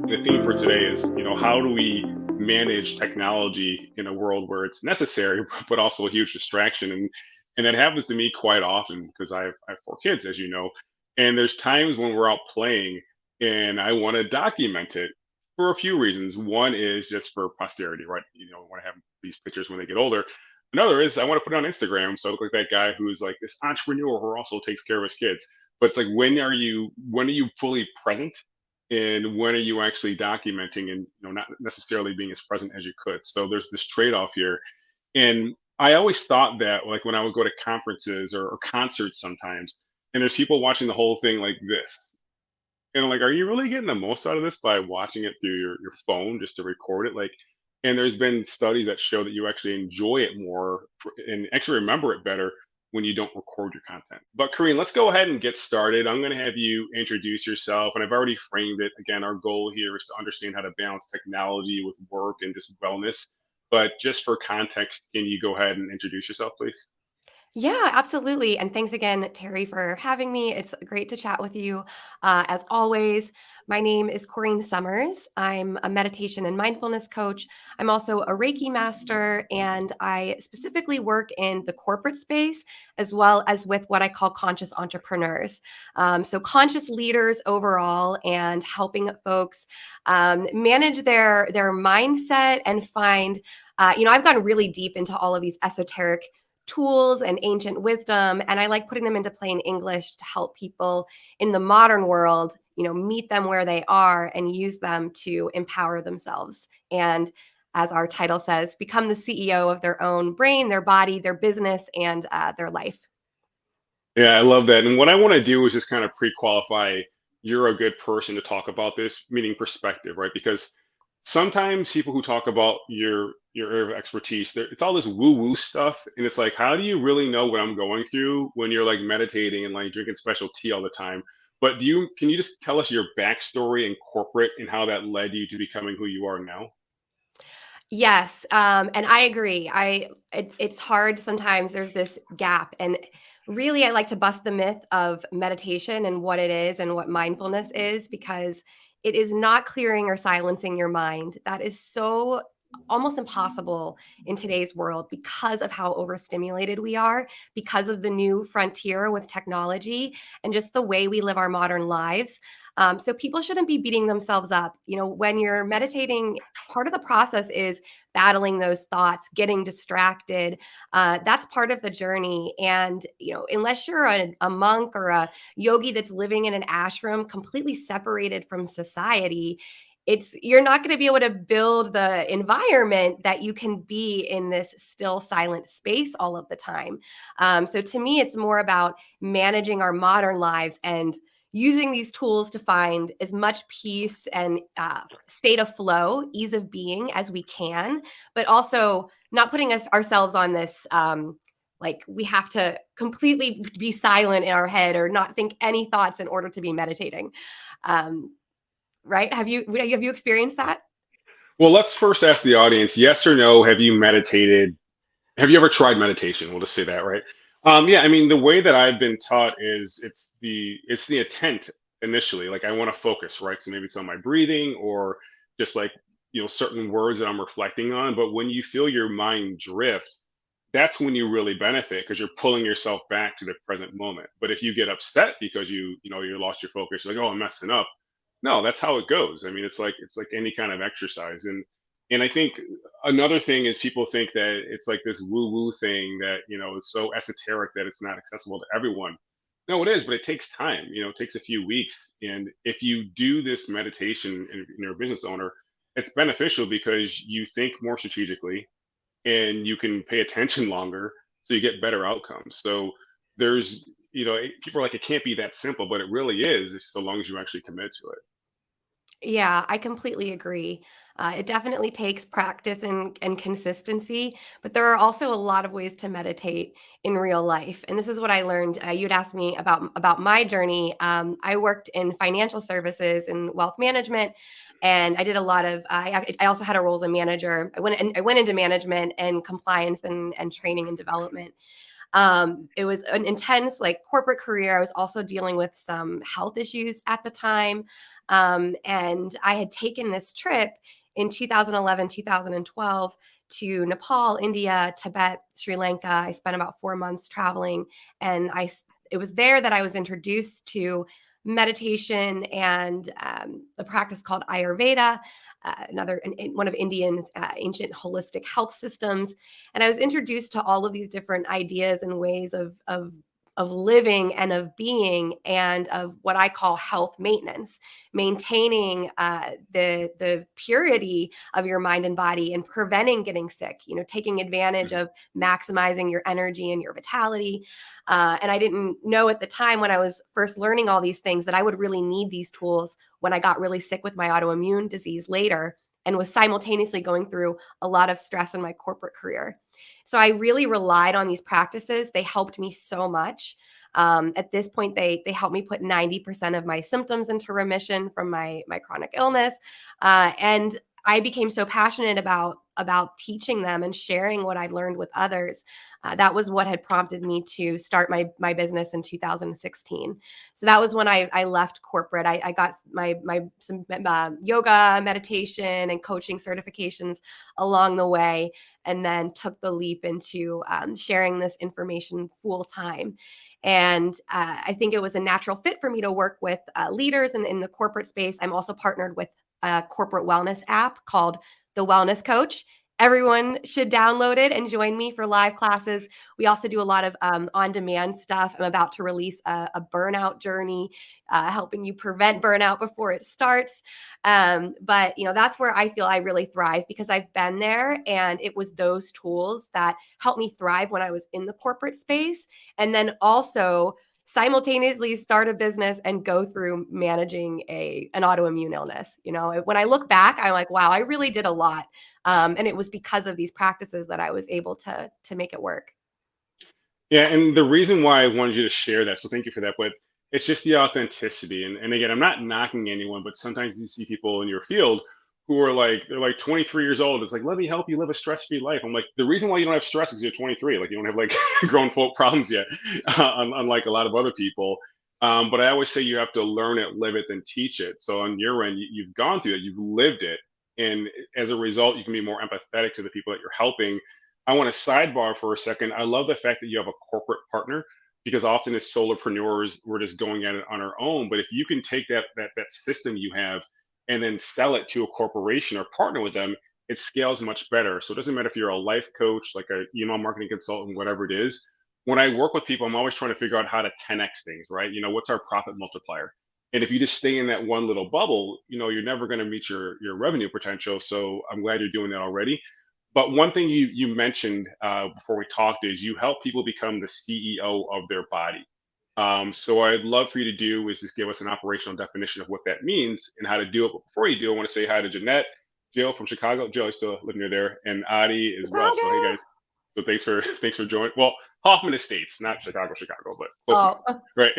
The theme for today is, how do we manage technology in a world where it's necessary, but also a huge distraction? And that happens to me quite often because I have four kids, as you know, and there's times when we're out playing and I want to document it for a few reasons. One is just for posterity, right? I want to have these pictures when they get older. Another is I want to put it on Instagram so I look like that guy who's like this entrepreneur who also takes care of his kids. But it's like when are you fully present, and when are you actually documenting and not necessarily being as present as you could? So there's this trade-off here. And I always thought that, like, when I would go to conferences or concerts sometimes, and there's people watching the whole thing like this, and I'm like, are you really getting the most out of this by watching it through your phone just to record it? Like, and there's been studies that show that you actually enjoy it more and actually remember it better when you don't record your content. But Corene, let's go ahead and get started. I'm going to have you introduce yourself, and I've already framed it. Again, our goal here is to understand how to balance technology with work and just wellness. But just for context, can you go ahead and introduce yourself, please? Yeah, absolutely. And thanks again, Terry, for having me. It's great to chat with you. As always, my name is Corene Summers. I'm a meditation and mindfulness coach. I'm also a Reiki master, and I specifically work in the corporate space as well as with what I call conscious entrepreneurs. So, conscious leaders overall, and helping folks manage their mindset and find. I've gone really deep into all of these esoteric tools and ancient wisdom, and I like putting them into plain English to help people in the modern world, meet them where they are and use them to empower themselves, and as our title says, become the CEO of their own brain, their body, their business, and their life. Yeah, I love that. And what I want to do is just kind of pre-qualify you're a good person to talk about this, meaning perspective, right? Because sometimes people who talk about your area of expertise, it's all this woo-woo stuff, and it's like, how do you really know what I'm going through when you're like meditating and like drinking special tea all the time? But can you just tell us your backstory in corporate and how that led you to becoming who you are now? Yes, and I agree. It's hard sometimes. There's this gap, and really, I like to bust the myth of meditation and what it is and what mindfulness is, because it is not clearing or silencing your mind. That is so almost impossible in today's world because of how overstimulated we are, because of the new frontier with technology and just the way we live our modern lives. So people shouldn't be beating themselves up. When you're meditating, part of the process is battling those thoughts, getting distracted. That's part of the journey. And, unless you're a monk or a yogi that's living in an ashram completely separated from society, you're not going to be able to build the environment that you can be in this still silent space all of the time. So to me, it's more about managing our modern lives and using these tools to find as much peace and state of flow, ease of being as we can, but also not putting ourselves on this like we have to completely be silent in our head or not think any thoughts in order to be meditating. Um, right? Have you experienced that? Well, let's first ask the audience, yes or no, have you meditated? Have you ever tried meditation? We'll just say that, right? Yeah, I mean, the way that I've been taught is it's the intent initially. Like, I want to focus, right? So maybe it's on my breathing or just like certain words that I'm reflecting on. But when you feel your mind drift, that's when you really benefit because you're pulling yourself back to the present moment. But if you get upset because you lost your focus, you're like, oh, I'm messing up. No, that's how it goes. I mean, it's like any kind of exercise. And I think another thing is people think that it's like this woo woo thing that is so esoteric that it's not accessible to everyone. No, it is, but it takes time. It takes a few weeks. And if you do this meditation and you're a business owner, it's beneficial because you think more strategically and you can pay attention longer, so you get better outcomes. So people are like, it can't be that simple, but it really is, if so long as you actually commit to it. Yeah, I completely agree. It definitely takes practice and consistency, but there are also a lot of ways to meditate in real life. And this is what I learned. You'd asked me about my journey. I worked in financial services and wealth management, and I did a lot of. I also had a role as a manager. I went into management and compliance and training and development. It was an intense like corporate career. I was also dealing with some health issues at the time. And I had taken this trip in 2011, 2012 to Nepal, India, Tibet, Sri Lanka. I spent about 4 months traveling, and it was there that I was introduced to meditation and a practice called Ayurveda, one of Indian's ancient holistic health systems. And I was introduced to all of these different ideas and ways of living and of being, and of what I call health maintenance, maintaining the purity of your mind and body and preventing getting sick, taking advantage of maximizing your energy and your vitality. And I didn't know at the time when I was first learning all these things that I would really need these tools when I got really sick with my autoimmune disease later, and was simultaneously going through a lot of stress in my corporate career. So I really relied on these practices. They helped me so much. At this point, they helped me put 90% of my symptoms into remission from my chronic illness. And I became so passionate about teaching them and sharing what I'd learned with others. That was what had prompted me to start my business in 2016. So that was when I left corporate. I got some yoga, meditation, and coaching certifications along the way, and then took the leap into sharing this information full time. And I think it was a natural fit for me to work with leaders in the corporate space. I'm also partnered with a corporate wellness app called The Wellness Coach. Everyone should download it and join me for live classes. We also do a lot of on-demand stuff. I'm about to release a burnout journey, helping you prevent burnout before it starts. But that's where I feel I really thrive, because I've been there, and it was those tools that helped me thrive when I was in the corporate space, and then also simultaneously start a business and go through managing an autoimmune illness. When I look back, I'm like, wow, I really did a lot. And it was because of these practices that I was able to make it work. Yeah, and the reason why I wanted you to share that, so thank you for that, but it's just the authenticity. And again, I'm not knocking anyone, but sometimes you see people in your field who are like, they're like 23 years old. It's like, let me help you live a stress-free life. I'm like, the reason why you don't have stress is you're 23. Like, you don't have like grown folk problems yet, unlike a lot of other people. But I always say you have to learn it, live it, then teach it. So on your end, you've gone through it, you've lived it. And as a result, you can be more empathetic to the people that you're helping. I want to sidebar for a second. I love the fact that you have a corporate partner, because often as solopreneurs, we're just going at it on our own. But if you can take that system you have and then sell it to a corporation or partner with them, it scales much better. So it doesn't matter if you're a life coach, like a email marketing consultant, whatever it is. When I work with people, I'm always trying to figure out how to 10x things, right? What's our profit multiplier? And if you just stay in that one little bubble, you're never going to meet your revenue potential. So I'm glad you're doing that already. But one thing you mentioned before we talked is you help people become the CEO of their body. So what I'd love for you to do is just give us an operational definition of what that means and how to do it. But before you do, I want to say hi to Jeanette, Jill from Chicago. Jill, I still live near there, and Adi as well. So hey Chicago. guys, so thanks for joining. Well, Hoffman Estates, not Chicago, but close enough, Oh, right?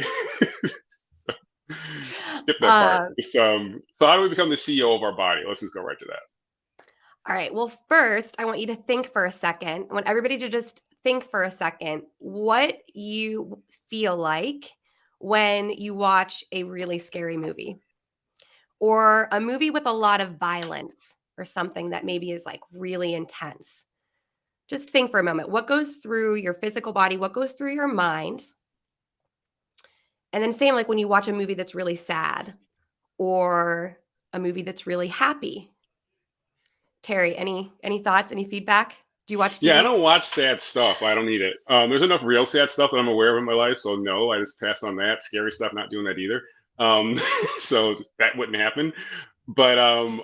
Skip that part. So how do we become the CEO of our body? Let's just go right to that. all right. Well, first, I want you to think for a second. I want everybody to just think for a second what you feel like when you watch a really scary movie, or a movie with a lot of violence, or something that maybe is like really intense. Just think for a moment. What goes through your physical body? What goes through your mind? And then same like when you watch a movie that's really sad, or a movie that's really happy. Terry, any thoughts, any feedback? Do you watch Yeah, I TV? don't watch sad stuff. I don't need it. There's enough real sad stuff that I'm aware of in my life, so no, I just pass on that. Scary stuff, not doing that either. Um, so that wouldn't happen. But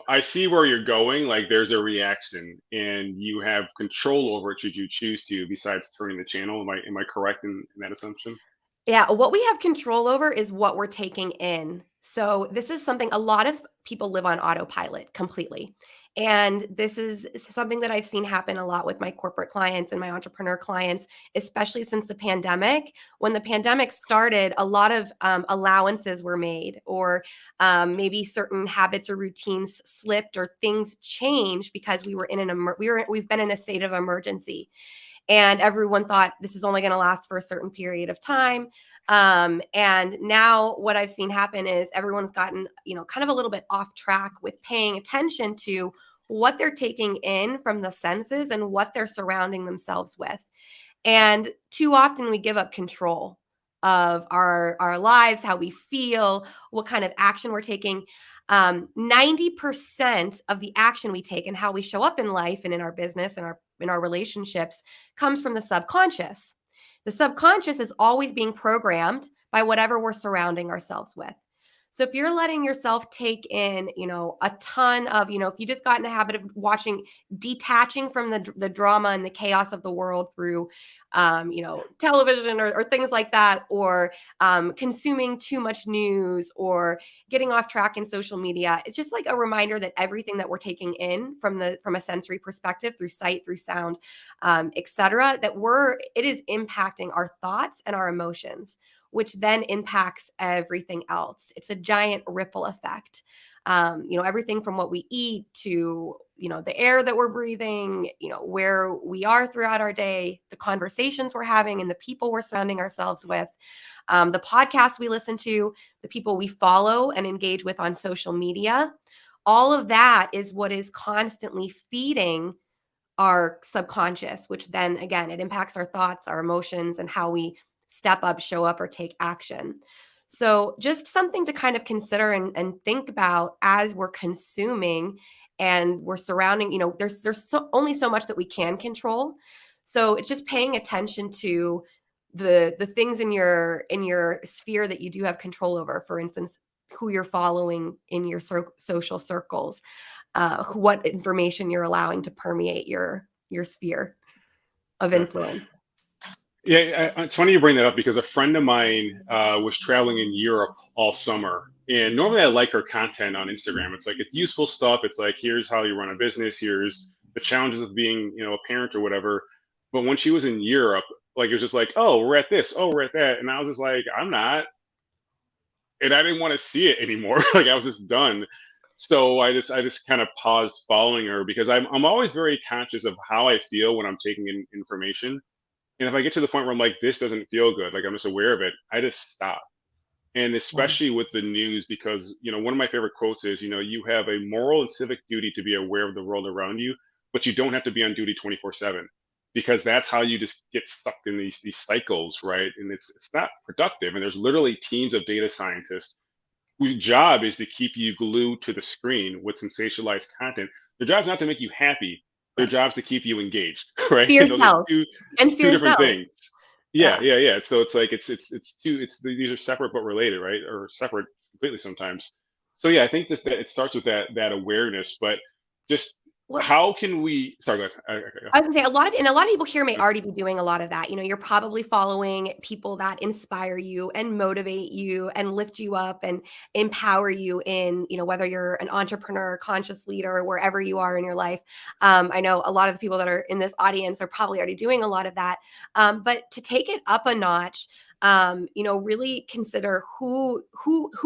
I see where you're going. Like, there's a reaction, and you have control over it should you choose to. Besides turning the channel, am I correct in that assumption? Yeah, what we have control over is what we're taking in. So this is something a lot of people live on autopilot completely. And this is something that I've seen happen a lot with my corporate clients and my entrepreneur clients, especially since the pandemic. When the pandemic started, a lot of allowances were made, or maybe certain habits or routines slipped, or things changed because we were in we've been in a state of emergency. and everyone thought this is only going to last for a certain period of time. And now what I've seen happen is everyone's gotten, kind of a little bit off track with paying attention to what they're taking in from the senses and what they're surrounding themselves with. And too often we give up control of our lives, how we feel, what kind of action we're taking. 90% of the action we take and how we show up in life and in our business and in our relationships comes from the subconscious. The subconscious is always being programmed by whatever we're surrounding ourselves with. So if you're letting yourself take in, a ton of, if you just got in the habit of watching, detaching from the drama and the chaos of the world through, television or things like that, or consuming too much news or getting off track in social media, it's just like a reminder that everything that we're taking in from a sensory perspective, through sight, through sound, etc., it is impacting our thoughts and our emotions, which then impacts everything else. It's a giant ripple effect. Everything from what we eat to, the air that we're breathing, where we are throughout our day, the conversations we're having and the people we're surrounding ourselves with, the podcasts we listen to, the people we follow and engage with on social media. All of that is what is constantly feeding our subconscious, which then again, it impacts our thoughts, our emotions, and how we step up, show up, or take action. So just something to kind of consider and think about as we're consuming and we're surrounding, there's only so much that we can control. So it's just paying attention to the things in your sphere that you do have control over. For instance, who you're following in your social circles, what information you're allowing to permeate your sphere of Yeah. influence. Yeah, it's funny you bring that up because a friend of mine was traveling in Europe all summer, and normally I like her content on Instagram. It's like it's useful stuff. It's like here's how you run a business. Here's the challenges of being, a parent or whatever. But when she was in Europe, like it was just like, oh, we're at this, oh, we're at that, and I was just like, I'm not, and I didn't want to see it anymore. Like I was just done. So I just kind of paused following her because I'm always very conscious of how I feel when I'm taking in information, and if I get to the point where I'm like, this doesn't feel good, like I'm just aware of it, I just stop. And Yeah. especially with the news, because, one of my favorite quotes is, you have a moral and civic duty to be aware of the world around you, but you don't have to be on duty 24/7 because that's how you just get stuck in these cycles, right? And it's not productive. And there's literally teams of data scientists whose job is to keep you glued to the screen with sensationalized content. Their job's not to make you happy. Their Right. job's to keep you engaged, right? Fear And those are self two and two fear different self. things. Yeah, Yeah. yeah, yeah. So it's like it's two. These are separate but related, right? Or separate completely sometimes. So yeah, I think that it starts with that awareness, but just Well, how can we? Sorry, go ahead. I was gonna say a lot of people here may already be doing a lot of that. You're probably following people that inspire you and motivate you and lift you up and empower you in, whether you're an entrepreneur, conscious leader, wherever you are in your life. I know a lot of the people that are in this audience are probably already doing a lot of that. But to take it up a notch, really consider who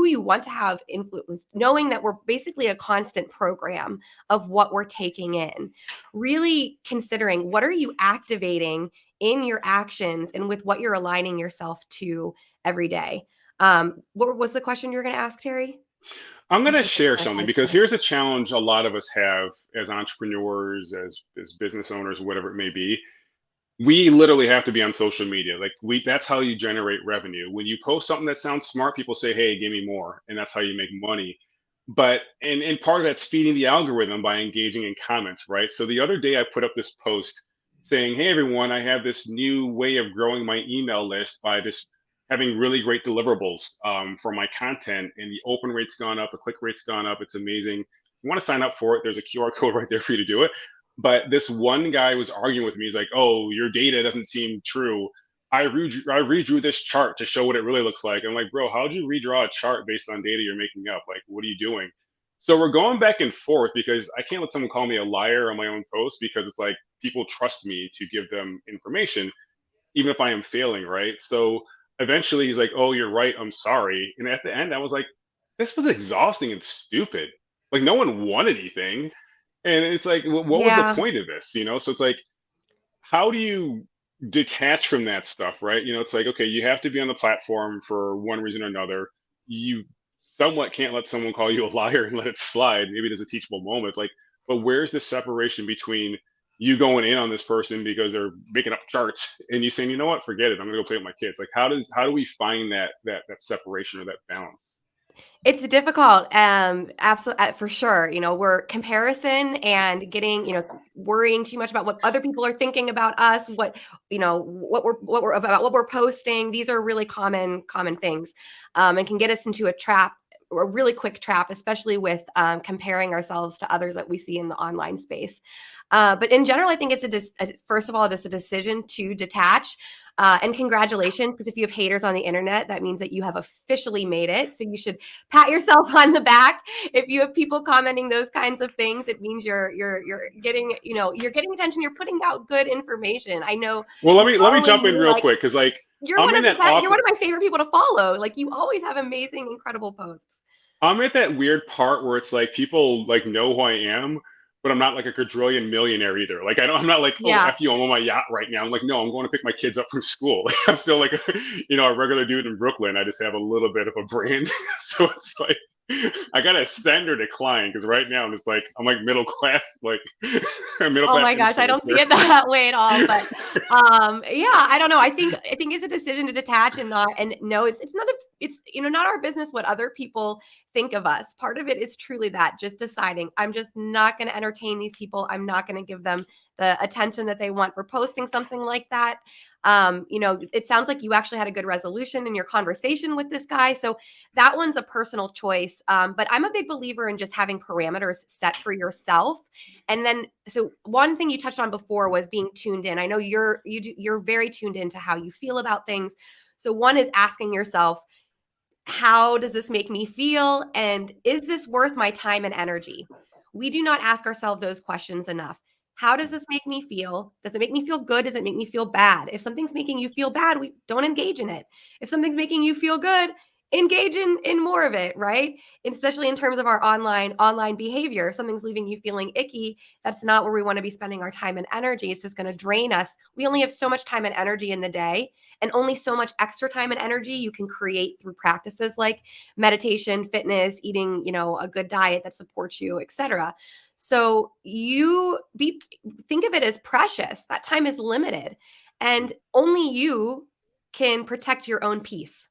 you want to have influence, knowing that we're basically a constant program of what we're taking in, really considering what are you activating in your actions and with what you're aligning yourself to every day. What was the question you were going to ask, Terry? I'm going I to forget share what I something had. because here's a challenge a lot of us have as entrepreneurs, as business owners, whatever it may be. We literally have to be on social media. Like that's how you generate revenue. When you post something that sounds smart, people say, "Hey, give me more," and that's how you make money. But and part of that's feeding the algorithm by engaging in comments, right? So the other day I put up this post saying, "Hey everyone, I have this new way of growing my email list by just having really great deliverables for my content, and the open rate's gone up, the click rate's gone up. It's amazing. If you want to sign up for it, there's a QR code right there for you to do it." But this one guy was arguing with me. He's like, "Oh, your data doesn't seem true. I redrew this chart to show what it really looks like." I'm like, "Bro, how'd you redraw a chart based on data you're making up? Like, what are you doing?" So we're going back and forth because I can't let someone call me a liar on my own post because it's like people trust me to give them information, even if I am failing, right? So eventually he's like, "Oh, you're right. I'm sorry." And at the end, I was like, "This was exhausting and stupid. Like, no one won anything." And it's like, what was the Yeah. point of this? So it's like, how do you detach from that stuff, right? It's like, okay, you have to be on the platform for one reason or another. You somewhat can't let someone call you a liar and let it slide. Maybe there's a teachable moment, like, but where's the separation between you going in on this person because they're making up charts and you saying, you know what, forget it, I'm gonna go play with my kids? Like, how do we find that separation or that balance? It's difficult, absolutely, for sure. We're comparison and getting, worrying too much about what other people are thinking about us, what we're about, what we're posting. These are really common things, and can get us into a trap, a really quick trap, especially with comparing ourselves to others that we see in the online space. But in general, I think first of all, it's a decision to detach. And congratulations, because if you have haters on the internet, that means that you have officially made it. So you should pat yourself on the back. If you have people commenting those kinds of things, it means you're getting, you're getting attention. You're putting out good information. I know Well, let you me following jump in me, real like quick because, like, you're I'm one in of the that best. You're one awkward. of my favorite people to follow. Like you always have amazing, incredible posts. I'm at that weird part where it's like people like know who I am, but I'm not like a quadrillion millionaire either. Like I'm not like, oh, Yeah. f you, I'm on my yacht right now. I'm like, no, I'm going to pick my kids up from school. Like, I'm still like a regular dude in Brooklyn. I just have a little bit of a brand, so it's like I gotta ascend or decline because right now I'm like middle class, like a middle Oh class my gosh, I don't influencer. see it that way at all. But yeah, I don't know. I think it's a decision to detach and not and no, it's not it's not our business what other people think of us. Part of it is truly that just deciding I'm just not going to entertain these people. I'm not going to give them the attention that they want for posting something like that. It sounds like you actually had a good resolution in your conversation with this guy. So that one's a personal choice. But I'm a big believer in just having parameters set for yourself. And then, so one thing you touched on before was being tuned in. I know you're very tuned into how you feel about things. So one is asking yourself, how does this make me feel? And is this worth my time and energy? We do not ask ourselves those questions enough. How does this make me feel? Does it make me feel good? Does it make me feel bad? If something's making you feel bad, we don't engage in it. If something's making you feel good, engage in more of it, right? And especially in terms of our online behavior. If something's leaving you feeling icky, that's not where we want to be spending our time and energy. It's just going to drain us. We only have so much time and energy in the day, and only so much extra time and energy you can create through practices like meditation, fitness, eating, a good diet that supports you, etc. So think of it as precious. That time is limited, and only you can protect your own peace.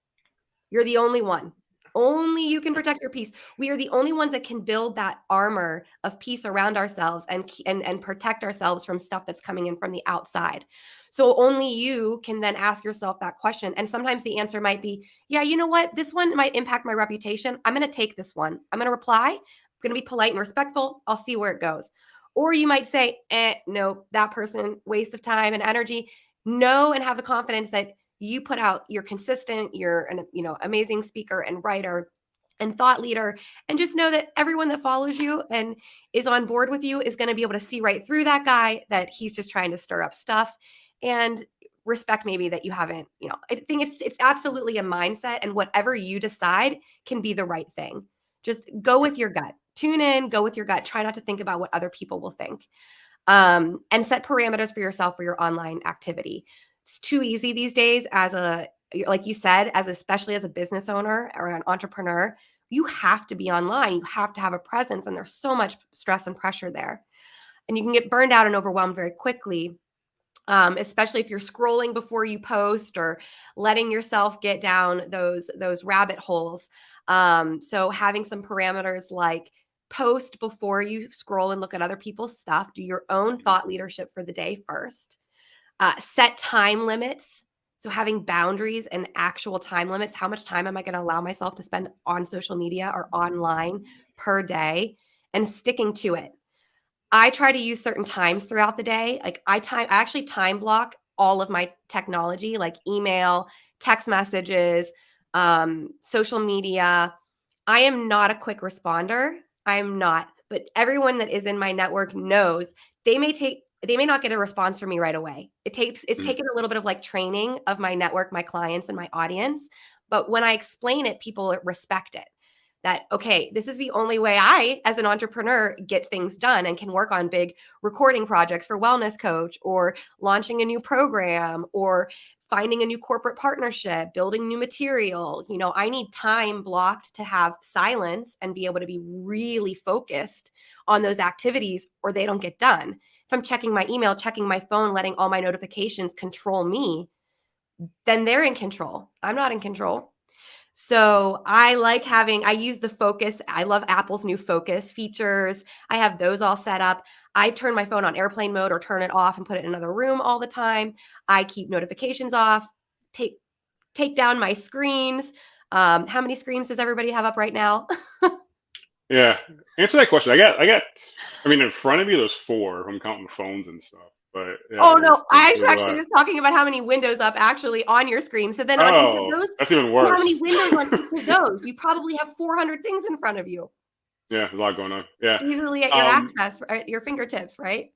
You're the only one. Only you can protect your peace. We are the only ones that can build that armor of peace around ourselves and protect ourselves from stuff that's coming in from the outside. So only you can then ask yourself that question. And sometimes the answer might be, yeah, you know what? This one might impact my reputation. I'm going to take this one. I'm going to reply. I'm going to be polite and respectful. I'll see where it goes. Or you might say, no, that person, waste of time and energy. No, and have the confidence that you put out, you're consistent, you're an amazing speaker and writer and thought leader, and just know that everyone that follows you and is on board with you is going to be able to see right through that guy, that he's just trying to stir up stuff, and respect maybe that you haven't. I think it's absolutely a mindset, and whatever you decide can be the right thing. Just go with your gut, tune in, go with your gut, try not to think about what other people will think, and set parameters for yourself for your online activity. It's too easy these days like you said, especially as a business owner or an entrepreneur, you have to be online. You have to have a presence, and there's so much stress and pressure there. And you can get burned out and overwhelmed very quickly, especially if you're scrolling before you post or letting yourself get down those rabbit holes. So having some parameters like post before you scroll and look at other people's stuff. Do your own thought leadership for the day first. Set time limits. So having boundaries and actual time limits. How much time am I going to allow myself to spend on social media or online per day, and sticking to it? I try to use certain times throughout the day. Like I actually time block all of my technology, like email, text messages, social media. I am not a quick responder. I'm not, but everyone that is in my network knows they may not get a response from me right away. It's Mm. taken a little bit of like training of my network, my clients and my audience, but when I explain it, people respect it. that, okay, this is the only way I, as an entrepreneur, get things done and can work on big recording projects for Wellness Coach, or launching a new program, or finding a new corporate partnership, building new material. I need time blocked to have silence and be able to be really focused on those activities, or they don't get done. If I'm checking my email, checking my phone, letting all my notifications control me, then they're in control. I'm not in control. So I use the focus. I love Apple's new focus features. I have those all set up. I turn my phone on airplane mode or turn it off and put it in another room all the time. I keep notifications off, take take down my screens. How many screens does everybody have up right now? Yeah. Answer that question. I got. I mean, in front of me, there's four. I'm counting phones and stuff. But yeah, Oh there's no, there's, I there's a actually lot. was talking about how many windows up actually on your screen. So then on each of Oh, those, that's even how many worse. windows on each of those? You probably have 400 things in front of you, Yeah, there's a lot going on. Yeah. easily at your Um, access, at your fingertips, right?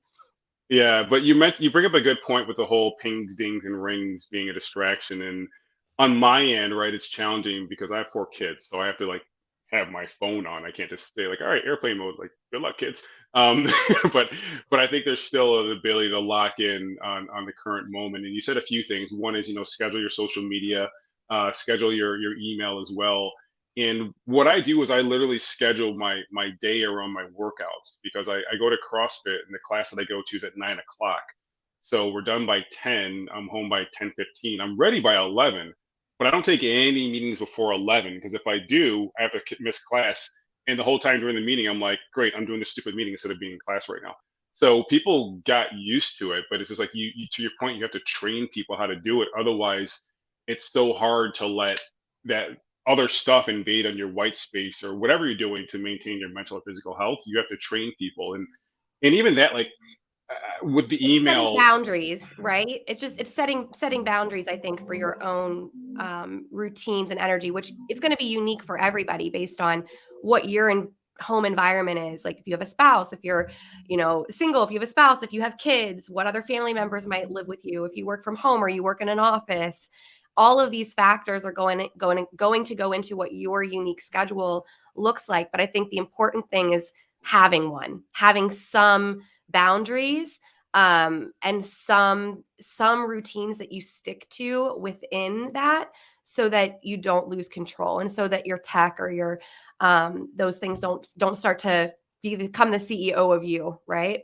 Yeah, but you bring up a good point with the whole pings, dings, and rings being a distraction. And on my end, right, it's challenging because I have four kids, so I have to like have my phone on. I can't just stay like, all right, airplane mode. Like, good luck, kids. Um, but but I think there's still an ability to lock in on the current moment. And you said a few things. One is schedule your social media, schedule your email as well. And what I do is I literally schedule my day around my workouts because I go to CrossFit and the class that I go to is at 9 o'clock. So we're done by 10. I'm home by 10:15. I'm ready by 11, but I don't take any meetings before 11 because if I do, I have to miss class. And the whole time during the meeting, I'm like, great, I'm doing this stupid meeting instead of being in class right now. So people got used to it, but it's just like you to your point, you have to train people how to do it. Otherwise, it's so hard to let that other stuff invade on your white space or whatever you're doing to maintain your mental or physical health. You have to train people, and even that, like with the It's setting email. boundaries, right? It's setting boundaries, I think, for your own routines and energy, which is going to be unique for everybody based on what your home environment is. Like if you have a spouse, if you're, single, if you have a spouse, if you have kids, what other family members might live with you, if you work from home or you work in an office. All of these factors are going to go into what your unique schedule looks like. But I think the important thing is having some boundaries, and some routines that you stick to within that, so that you don't lose control, and so that your tech or your those things don't start to become the CEO of you, right?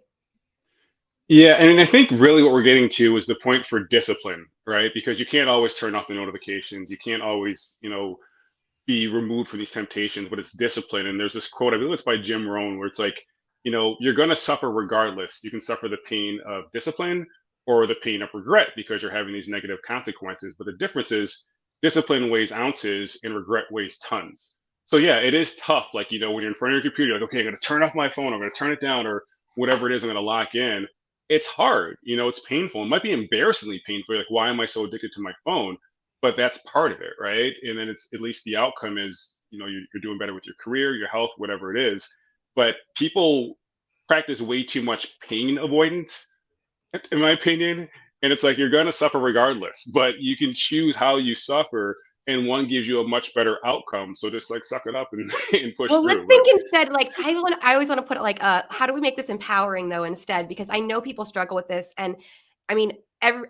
Yeah, and I think really what we're getting to is the point for discipline, right? Because you can't always turn off the notifications. You can't always, be removed from these temptations, but it's discipline. And there's this quote, I believe it's by Jim Rohn, where it's like, you're going to suffer regardless. You can suffer the pain of discipline or the pain of regret because you're having these negative consequences. But the difference is discipline weighs ounces and regret weighs tons. So yeah, it is tough. Like, when you're in front of your computer, you're like, okay, I'm going to turn off my phone. I'm going to turn it down or whatever it is. I'm going to lock in. It's hard. It's painful. It might be embarrassingly painful. You're like, why am I so addicted to my phone? But that's part of it, right? And then it's at least the outcome is, you're doing better with your career, your health, whatever it is. But people practice way too much pain avoidance, in my opinion. And it's like you're going to suffer regardless, but you can choose how you suffer, and one gives you a much better outcome. So just like suck it up and, and push Well, let's through. But think instead, like I always want to put it like, how do we make this empowering though instead? Because I know people struggle with this. And I mean,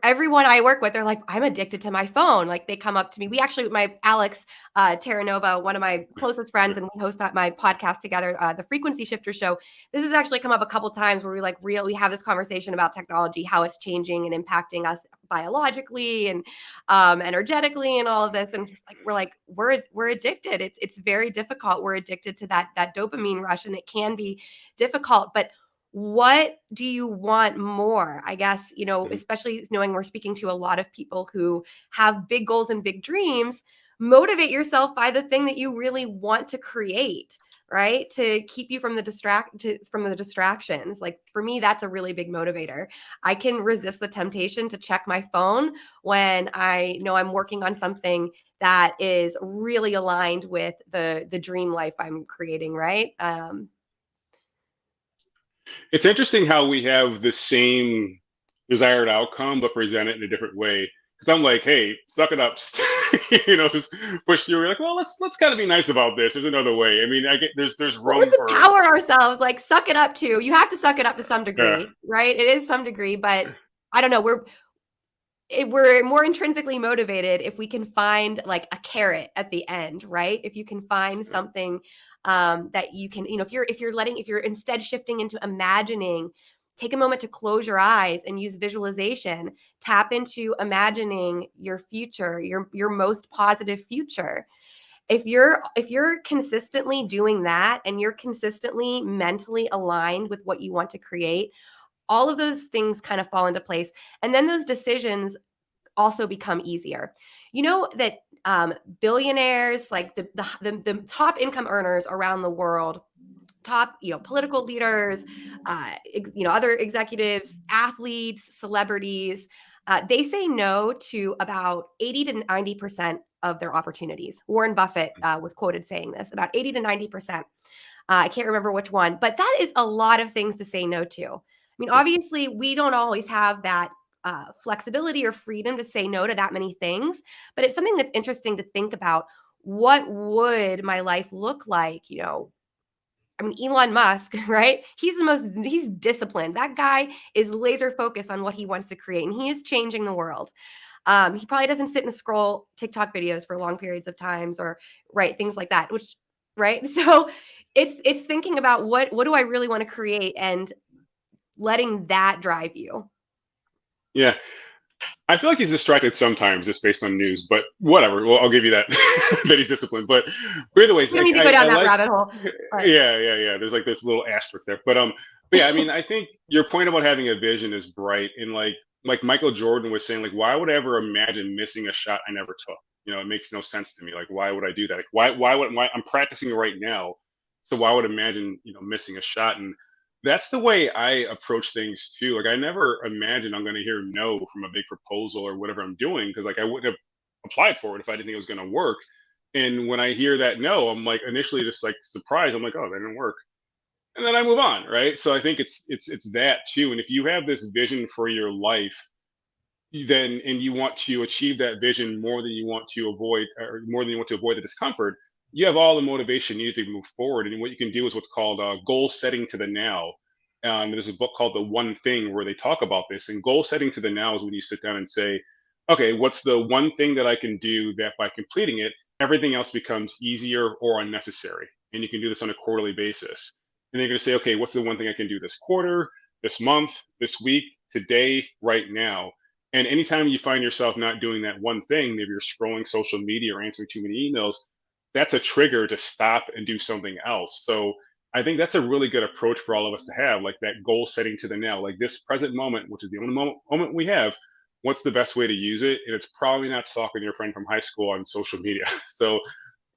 everyone I work with, they're like, I'm addicted to my phone. Like they come up to me. We actually, my Alex Terranova, one of my closest friends, and we host my podcast together, the Frequency Shifter Show. This has actually come up a couple times where we have this conversation about technology, how it's changing and impacting us biologically and energetically and all of this. And just like we're addicted. It's very difficult. We're addicted to that dopamine rush, and it can be difficult. But what do you want more? I guess, especially knowing we're speaking to a lot of people who have big goals and big dreams. Motivate yourself by the thing that you really want to create, right? To keep you from the distractions. Like for me, that's a really big motivator. I can resist the temptation to check my phone when I know I'm working on something that is really aligned with the dream life I'm creating, right? it's interesting how we have the same desired outcome, but present it in a different way. because I'm like, hey, suck it up, just push through. You're like, well, let's kind of be nice about this. There's another way. I mean, I get there's Well, room let's for empower ourselves, like suck it up too. You have to suck it up to some yeah, degree, right? It is some degree, but I don't know. We're more intrinsically motivated if we can find like a carrot at the end, right? If you can find something that you can, if you're instead shifting into imagining, take a moment to close your eyes and use visualization. Tap into imagining your future, your most positive future. If you're consistently doing that and you're consistently mentally aligned with what you want to create, all of those things kind of fall into place. And then those decisions also become easier. You know that billionaires, like the top income earners around the world, top political leaders, other executives, athletes, celebrities, they say no to about 80 to 90% of their opportunities. Warren Buffett was quoted saying this, about 80 to 90%. I can't remember which one, but that is a lot of things to say no to. I mean, obviously, we don't always have that flexibility or freedom to say no to that many things, but it's something that's interesting to think about. What would my life look like? I mean, Elon Musk, right? He's disciplined. That guy is laser focused on what he wants to create, and he is changing the world. He probably doesn't sit and scroll TikTok videos for long periods of times or right things like that, which right. So it's thinking about what do I really want to create and letting that drive you. yeah. I feel like he's distracted sometimes just based on news, but whatever. Well, I'll give you that that he's disciplined. But either ways, We don't like need to go down I that like rabbit hole, but yeah. There's like this little asterisk there. But yeah, I mean, I think your point about having a vision is bright. And like Michael Jordan was saying, like, why would I ever imagine missing a shot I never took? It makes no sense to me. Like, why would I do that? Like, why I'm practicing right now. So why would I imagine, missing a shot? And that's the way I approach things too. Like I never imagine I'm going to hear no from a big proposal or whatever I'm doing because like I wouldn't have applied for it if I didn't think it was going to work. And when I hear that no, I'm like initially just like surprised. I'm like, oh, that didn't work, and then I move on, right? So I think it's that too. And if you have this vision for your life, then and you want to achieve that vision more than you want to avoid, or more than you want to avoid the discomfort, you have all the motivation needed to move forward. And what you can do is what's called goal setting to the now. There's a book called The One Thing where they talk about this. And goal setting to the now is when you sit down and say, okay, what's the one thing that I can do that by completing it, everything else becomes easier or unnecessary. And you can do this on a quarterly basis. And then you're going to say, okay, what's the one thing I can do this quarter, this month, this week, today, right now? And anytime you find yourself not doing that one thing, maybe you're scrolling social media or answering too many emails, that's a trigger to stop and do something else. So I think that's a really good approach for all of us to have, like that goal setting to the now, like this present moment, which is the only moment we have. What's the best way to use it? And it's probably not stalking your friend from high school on social media. So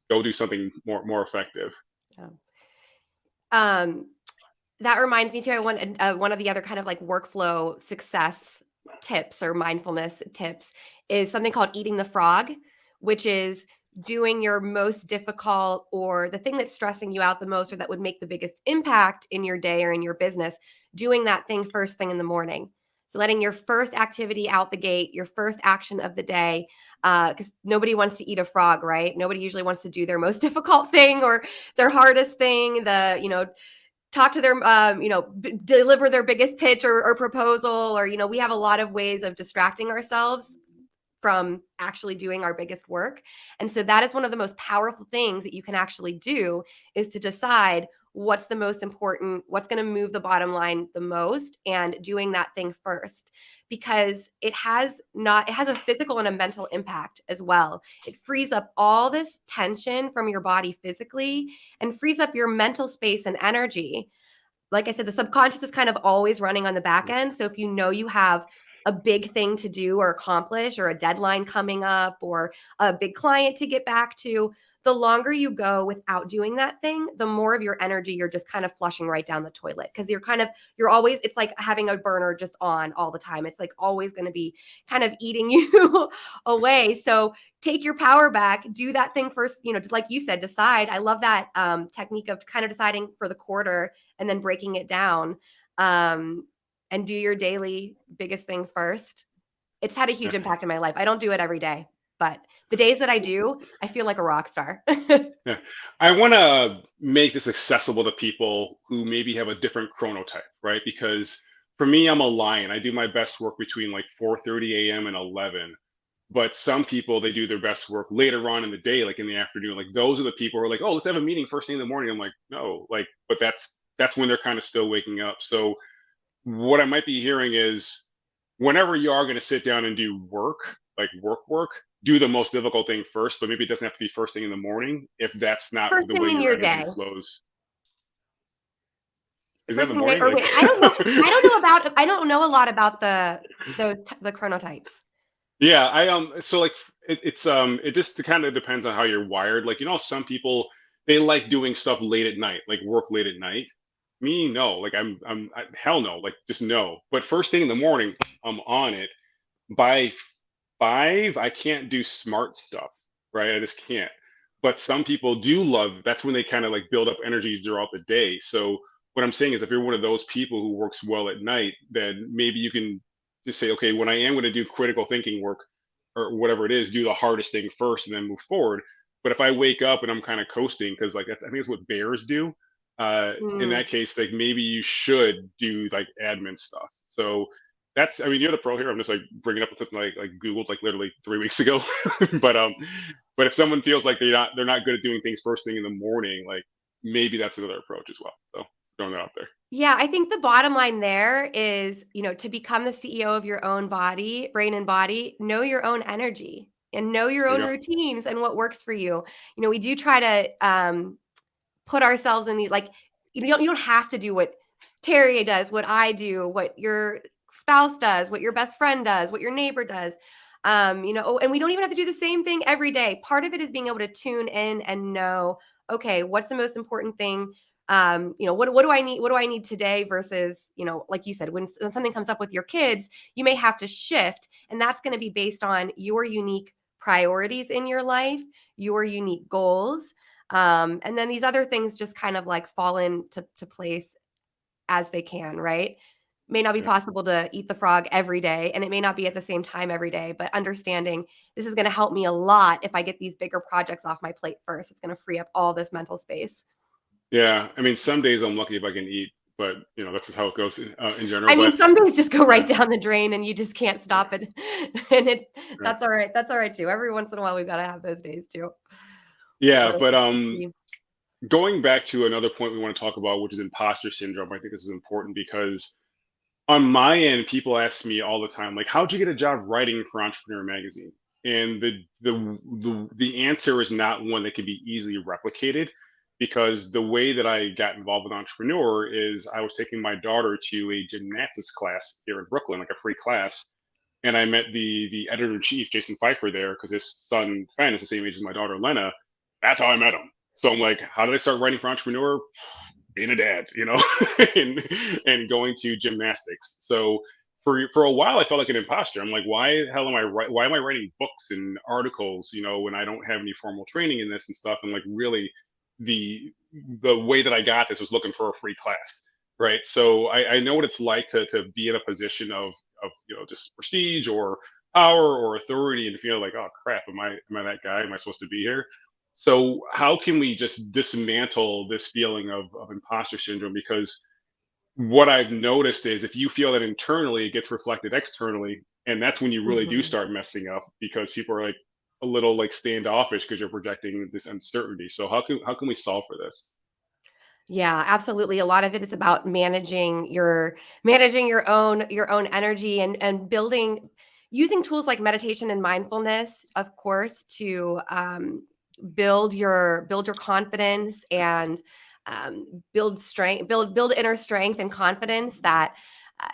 go do something more effective. yeah. um that reminds me too. I want one of the other kind of like workflow success tips or mindfulness tips is something called eating the frog, which is doing your most difficult or the thing that's stressing you out the most or that would make the biggest impact in your day or in your business, doing that thing first thing in the morning. So letting your first activity out the gate, your first action of the day, because nobody wants to eat a frog, right? Nobody usually wants to do their most difficult thing or their hardest thing, talk to their deliver their biggest pitch or proposal, or we have a lot of ways of distracting ourselves from actually doing our biggest work. And so that is one of the most powerful things that you can actually do, is to decide what's the most important, what's going to move the bottom line the most, and doing that thing first, because it has a physical and a mental impact as well. It frees up all this tension from your body physically and frees up your mental space and energy. Like I said, the subconscious is kind of always running on the back end. So if you have a big thing to do or accomplish, or a deadline coming up, or a big client to get back to, the longer you go without doing that thing, the more of your energy you're just kind of flushing right down the toilet, because you're always, it's like having a burner just on all the time. It's like always going to be kind of eating you away. So take your power back, do that thing first, just like you said, decide. I love that technique of kind of deciding for the quarter and then breaking it down, and do your daily biggest thing first. it's had a huge impact in my life. I don't do it every day, but the days that I do, I feel like a rock star. Yeah. I want to make this accessible to people who maybe have a different chronotype, right? Because for me, I'm a lion. I do my best work between like 4:30 a.m. and 11. But some people, they do their best work later on in the day, like in the afternoon. Like those are the people who are like, oh, let's have a meeting first thing in the morning. I'm like, no, like, but that's when they're kind of still waking up. So what I might be hearing is whenever you are going to sit down and do work, like work, do the most difficult thing first, but maybe it doesn't have to be first thing in the morning if that's not First the thing way in your your energy day. flows. Is that in First the thing, morning? or Like, wait, I don't know a lot about the chronotypes. yeah, so like it just kind of depends on how you're wired. Like, some people they like doing stuff late at night, like work late at night. Me, no. Like hell no. Like just no. But first thing in the morning, I'm on it. By 5, I can't do smart stuff, right? I just can't. But some people do love that's when they kind of like build up energy throughout the day. So what I'm saying is if you're one of those people who works well at night, then maybe you can just say, okay, when I am going to do critical thinking work or whatever it is, do the hardest thing first and then move forward. But if I wake up and I'm kind of coasting, because like I think it's what bears do, in Mm. that case, like maybe you should do like admin stuff. So I mean, you're the pro here. I'm just like bringing up something like Googled like literally 3 weeks ago. but but if someone feels like they're not good at doing things first thing in the morning, like maybe that's another approach as well. So throwing that out there. Yeah, I think the bottom line there is, to become the CEO of your own body, brain and body, know your own energy and know your There own you go. routines and what works for you. We do try to put ourselves in the like you don't have to do what Terry does, what I do, what your spouse does, what your best friend does, what your neighbor does. And we don't even have to do the same thing every day. Part of it is being able to tune in and know, okay, what's the most important thing? What do I need? What do I need today versus, like you said, when something comes up with your kids, you may have to shift, and that's going to be based on your unique priorities in your life, your unique goals, and then these other things just kind of like fall into place as they can, right? May not be Yeah. possible to eat the frog every day, and it may not be at the same time every day, but understanding this is going to help me a lot if I get these bigger projects off my plate first. It's going to free up all this mental space. Yeah. I mean, some days I'm lucky if I can eat, but that's just how it goes in general. I mean, But some days just go right yeah, down the drain and you just can't yeah, stop it. And yeah. that's all right. That's all right too. Every once in a while, we've got to have those days too. Yeah, But I but think it's key. going back to another point we want to talk about, which is imposter syndrome. I think this is important because on my end, people ask me all the time, like, "How'd you get a job writing for Entrepreneur Magazine?" And the answer is not one that can be easily replicated, because the way that I got involved with Entrepreneur is I was taking my daughter to a gymnastics class here in Brooklyn, like a free class, and I met the editor in chief, Jason Pfeiffer, there because his son Fen is the same age as my daughter Lena. That's how I met him. So I'm like, how did I start writing for Entrepreneur? Being a dad, and going to gymnastics. So for a while, I felt like an imposter. I'm like, why the hell am why am I writing books and articles, when I don't have any formal training in this and stuff? And like really, the the way that I got this was looking for a free class, right? So I know what it's like to be in a position of just prestige or power or authority and feel like, oh crap, am I that guy? Am I supposed to be here? So how can we just dismantle this feeling of imposter syndrome? Because what I've noticed is if you feel that internally, it gets reflected externally, and that's when you really do Mhm. start messing up because people are like a little like standoffish because you're projecting this uncertainty. So how can we solve for this? Yeah, absolutely. A lot of it is about managing your own energy and building using tools like meditation and mindfulness, of course, to build your confidence and build strength, build inner strength and confidence that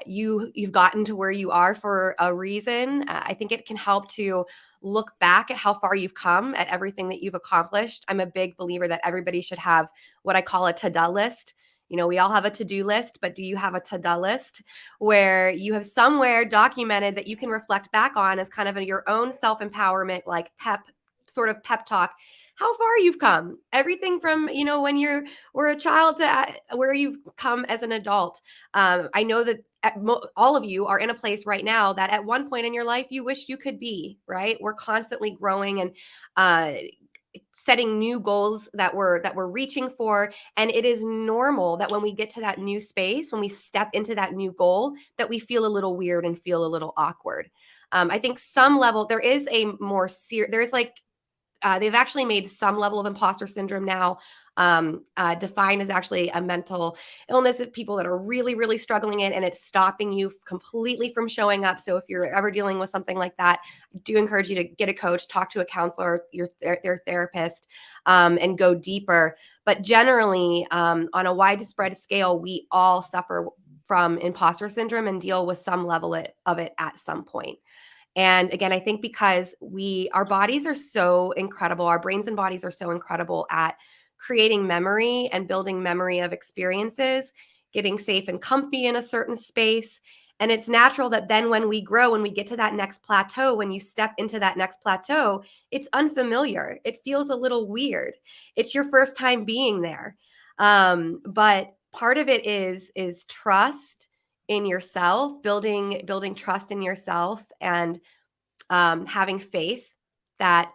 you've gotten to where you are for a reason. I think it can help to look back at how far you've come, at everything that you've accomplished. I'm a big believer that everybody should have what I call a to-do list. We all have a to-do list, but do you have a to-do list where you have somewhere documented that you can reflect back on as kind of your own self-empowerment, like pep talk? how far you've come, everything from, when were a child to where you've come as an adult. I know that all of you are in a place right now that at one point in your life you wish you could be, right? We're constantly growing and setting new goals that we're reaching for, and it is normal that when we get to that new space, when we step into that new goal, that we feel a little weird and feel a little awkward. I think some level there is a more there's like they've actually made some level of imposter syndrome now defined as actually a mental illness of people that are really, really struggling it, and it's stopping you completely from showing up. So if you're ever dealing with something like that, I do encourage you to get a coach, talk to a counselor, their therapist, and go deeper. But generally, on a widespread scale, we all suffer from imposter syndrome and deal with some level of it at some point. And again, I think because our bodies are so incredible, our brains and bodies are so incredible at creating memory and building memory of experiences, getting safe and comfy in a certain space. And it's natural that then when we grow, when we get to that next plateau, when you step into that next plateau, it's unfamiliar. It feels a little weird. It's your first time being there. But part of it is trust in yourself, building trust in yourself, and having faith that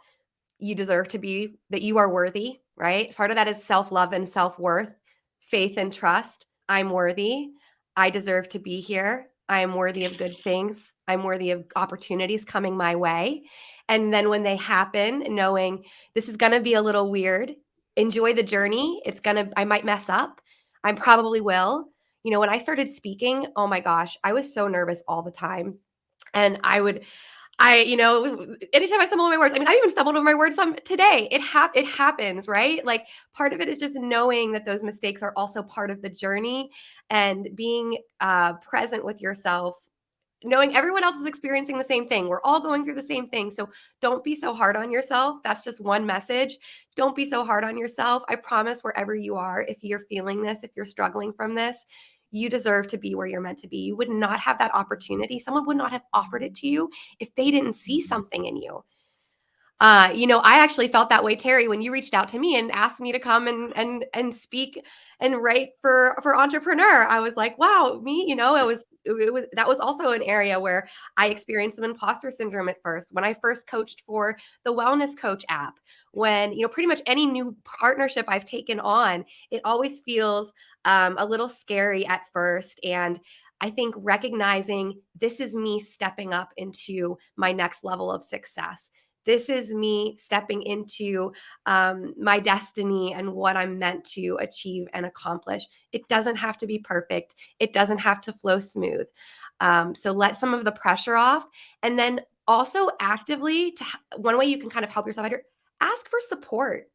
you deserve to be, that you are worthy, right? Part of that is self-love and self-worth, faith and trust. I'm worthy. I deserve to be here. I am worthy of good things. I'm worthy of opportunities coming my way. And then when they happen, knowing this is going to be a little weird, enjoy the journey. I might mess up. I probably will. When I started speaking, oh my gosh, I was so nervous all the time. And anytime I stumble over my words, I mean, I even stumbled over my words some today. It happens, right? Like part of it is just knowing that those mistakes are also part of the journey, and being present with yourself, knowing everyone else is experiencing the same thing. We're all going through the same thing. So don't be so hard on yourself. That's just one message. Don't be so hard on yourself. I promise, wherever you are, if you're feeling this, if you're struggling from this, you deserve to be where you're meant to be. You would not have that opportunity. Someone would not have offered it to you if they didn't see something in you. I actually felt that way, Terry, when you reached out to me and asked me to come and speak and write for Entrepreneur. I was like, wow, me, that was also an area where I experienced some imposter syndrome at first. When I first coached for the Wellness Coach app, when, pretty much any new partnership I've taken on, it always feels a little scary at first. And I think recognizing this is me stepping up into my next level of success. This is me stepping into my destiny and what I'm meant to achieve and accomplish. It doesn't have to be perfect. It doesn't have to flow smooth. So let some of the pressure off. And then also actively, one way you can kind of help yourself out here, ask for support.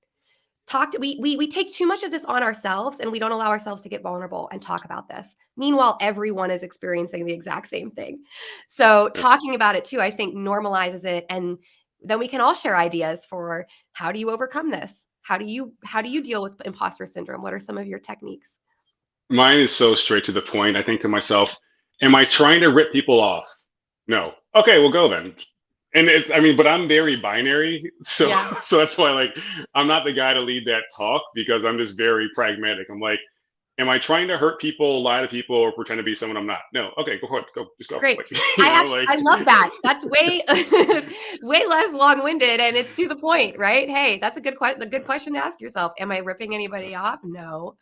We take too much of this on ourselves, and we don't allow ourselves to get vulnerable and talk about this. Meanwhile, everyone is experiencing the exact same thing. So talking about it too, I think, normalizes it, and then we can all share ideas for how do you overcome this? How do you deal with imposter syndrome? What are some of your techniques? Mine is so straight to the point. I think to myself, am I trying to rip people off? No. Okay, we'll go then. And I mean, but I'm very binary. So, Yeah. so that's why, like, I'm not the guy to lead that talk, because I'm just very pragmatic. I'm like, am I trying to hurt people, lie to people, or pretend to be someone I'm not? No. Okay, go ahead. Go, just go. Great. Like, I love that. That's way way less long-winded, and it's to the point, right? Hey, that's a good question to ask yourself. Am I ripping anybody off? No.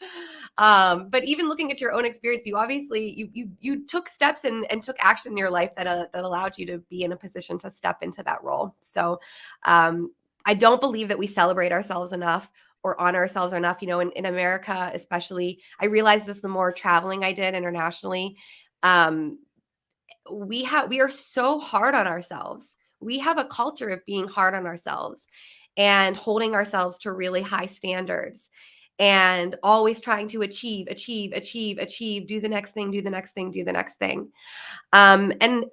But even looking at your own experience, you obviously you took steps and took action in your life that allowed you to be in a position to step into that role. So I don't believe that we celebrate ourselves enough or honor ourselves enough. In America, especially, I realized this the more traveling I did internationally. Um, we are so hard on ourselves. We have a culture of being hard on ourselves and holding ourselves to really high standards, and always trying to achieve, do the next thing, do the next thing, do the next thing. And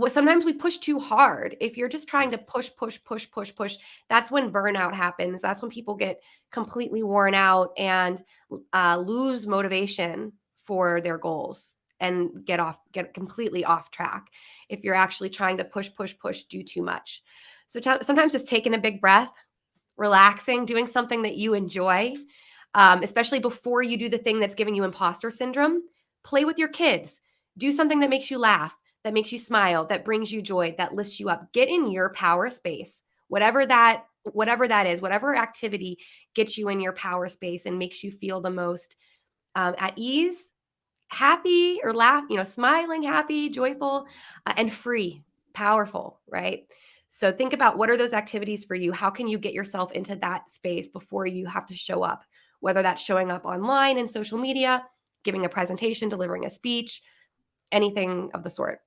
sometimes we push too hard. If you're just trying to push, that's when burnout happens. That's when people get completely worn out and lose motivation for their goals and get completely off track. If you're actually trying to push, do too much. So sometimes just taking a big breath, relaxing, doing something that you enjoy, especially before you do the thing that's giving you imposter syndrome. Play with your kids. Do something that makes you laugh, that makes you smile, that brings you joy, that lifts you up. Get in your power space. Whatever that is, whatever activity gets you in your power space and makes you feel the most at ease, happy, or smiling, happy, joyful, and free, powerful, right? So think about, what are those activities for you? How can you get yourself into that space before you have to show up, whether that's showing up online in social media, giving a presentation, delivering a speech, anything of the sort.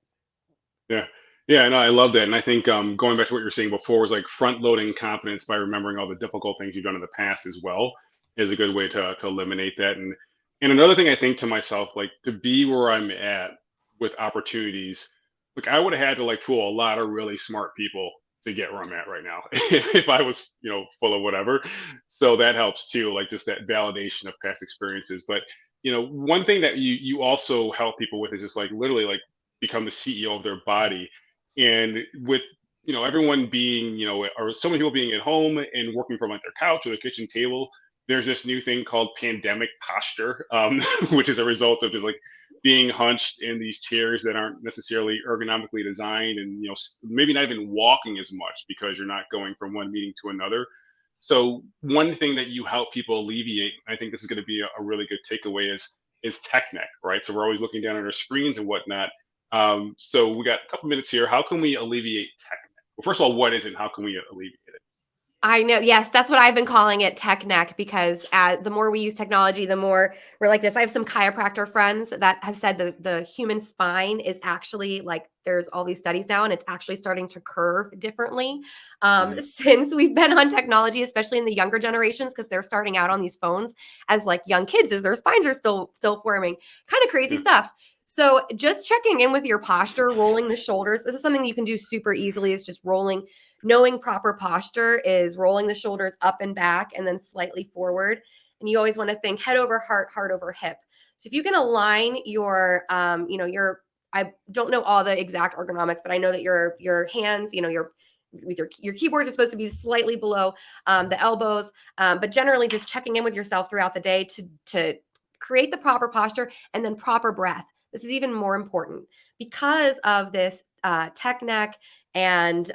Yeah. Yeah, no, I love that. And I think going back to what you were saying before was like front loading confidence by remembering all the difficult things you've done in the past as well is a good way to eliminate that. And another thing I think to myself, like to be where I'm at with opportunities, like I would have had to like fool a lot of really smart people to get where I'm at right now if I was, full of whatever. So that helps too, like just that validation of past experiences. But one thing that you also help people with is just like literally like become the CEO of their body. And with everyone being or so many people being at home and working from like their couch or their kitchen table, there's this new thing called pandemic posture, which is a result of just like being hunched in these chairs that aren't necessarily ergonomically designed, and maybe not even walking as much because you're not going from one meeting to another. So one thing that you help people alleviate, I think this is going to be a really good takeaway, is tech neck, right? So we're always looking down at our screens and whatnot. So we got a couple minutes here. How can we alleviate tech neck? Well, first of all, what is it? And how can we alleviate it? I know. Yes, that's what I've been calling it, tech neck, because the more we use technology, the more we're like this. I have some chiropractor friends that have said the human spine is actually like, there's all these studies now, and it's actually starting to curve differently Mhm. since we've been on technology, especially in the younger generations, because they're starting out on these phones as like young kids, as their spines are still forming. Kind of crazy Yeah. stuff. So just checking in with your posture, rolling the shoulders. This is something you can do super easily. It's just rolling. Knowing proper posture is rolling the shoulders up and back and then slightly forward. And you always want to think head over heart, heart over hip. So if you can align I don't know all the exact ergonomics, but I know that your hands, your keyboard is supposed to be slightly below the elbows, but generally just checking in with yourself throughout the day to create the proper posture, and then proper breath. This is even more important because of this tech neck and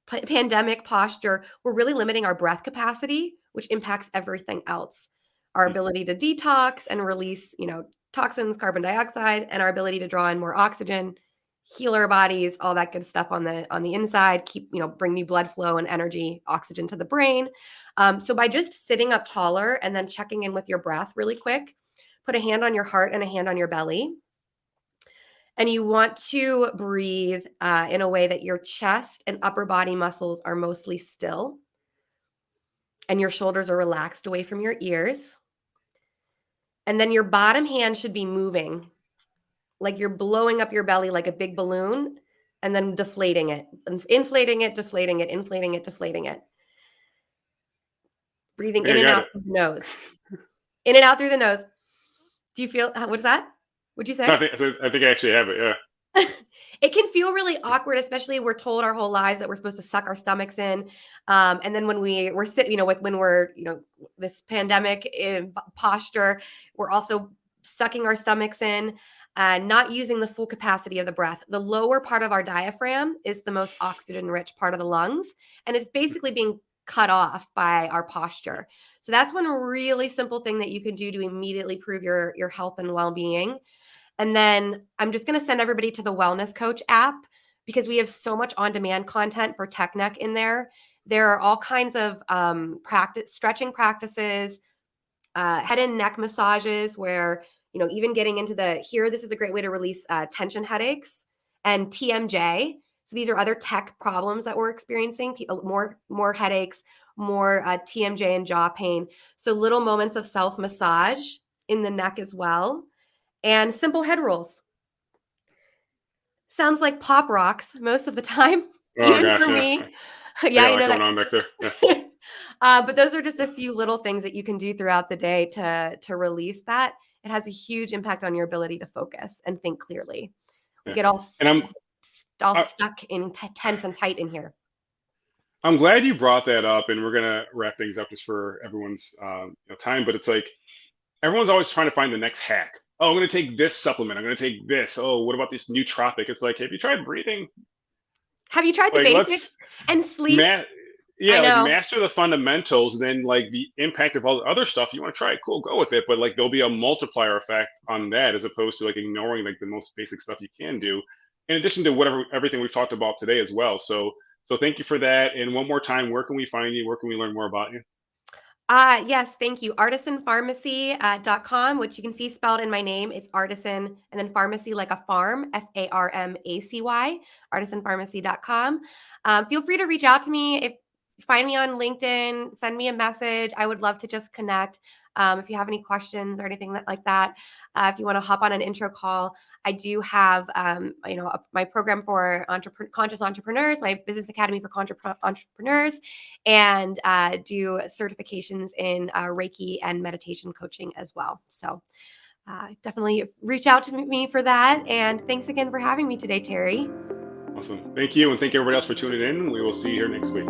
pandemic posture. We're really limiting our breath capacity, which impacts everything else. Our ability to detox and release, toxins, carbon dioxide, and our ability to draw in more oxygen, heal our bodies, all that good stuff on the inside, bring new blood flow and energy, oxygen to the brain. So by just sitting up taller and then checking in with your breath really quick, put a hand on your heart and a hand on your belly. And you want to breathe in a way that your chest and upper body muscles are mostly still, and your shoulders are relaxed away from your ears. And then your bottom hand should be moving, like you're blowing up your belly like a big balloon, and then deflating it, inflating it, deflating it, inflating it, deflating it. Breathing Yeah, in I and got out it. through the nose. In and out through the nose. Do you feel, what is that? What'd you No, say? I think I actually have it. Yeah. It can feel really awkward, especially we're told our whole lives that we're supposed to suck our stomachs in. And then when we're sitting, when we're, this pandemic posture, we're also sucking our stomachs in, not using the full capacity of the breath. The lower part of our diaphragm is the most oxygen rich part of the lungs, and it's basically being cut off by our posture. So that's one really simple thing that you can do to immediately prove your health and well-being. And then I'm just going to send everybody to the Wellness Coach app, because we have so much on-demand content for tech neck in there. There are all kinds of stretching practices, head and neck massages, where, even getting into this is a great way to release tension headaches, and TMJ. So these are other tech problems that we're experiencing, more headaches, more TMJ and jaw pain. So little moments of self-massage in the neck as well, and simple head rolls. Sounds like pop rocks most of the time, Oh even gosh, for yeah. me. I Yeah, got a I lot know going on back there. Yeah. that. But those are just a few little things that you can do throughout the day to release that. It has a huge impact on your ability to focus and think clearly. We Yeah. get all And all I, stuck in tense and tight in here. I'm glad you brought that up, and we're gonna wrap things up just for everyone's time. But it's like everyone's always trying to find the next hack. Oh, I'm gonna take this supplement. I'm gonna take this. Oh, what about this nootropic? It's like, have you tried breathing? Have you tried the Like, let's basics? And sleep? ma- I yeah, like know. master the fundamentals. Then like the impact of all the other stuff you want to try, cool, go with it. But like there'll be a multiplier effect on that as opposed to like ignoring like the most basic stuff you can do. In addition to whatever everything we've talked about today as well. So thank you for that. And one more time, where can we find you? Where can we learn more about you? Yes, thank you. Artisanpharmacy.com, which you can see spelled in my name. It's artisan and then pharmacy like a farm, Farmacy, artisanpharmacy.com. Feel free to reach out to me if find me on LinkedIn, send me a message. I would love to just connect. If you have any questions or anything like that, if you want to hop on an intro call, I do have, my program for conscious entrepreneurs, my business academy for entrepreneurs, and do certifications in Reiki and meditation coaching as well. So definitely reach out to me for that. And thanks again for having me today, Terry. Awesome. Thank you. And thank everybody else for tuning in. We will see you here next week.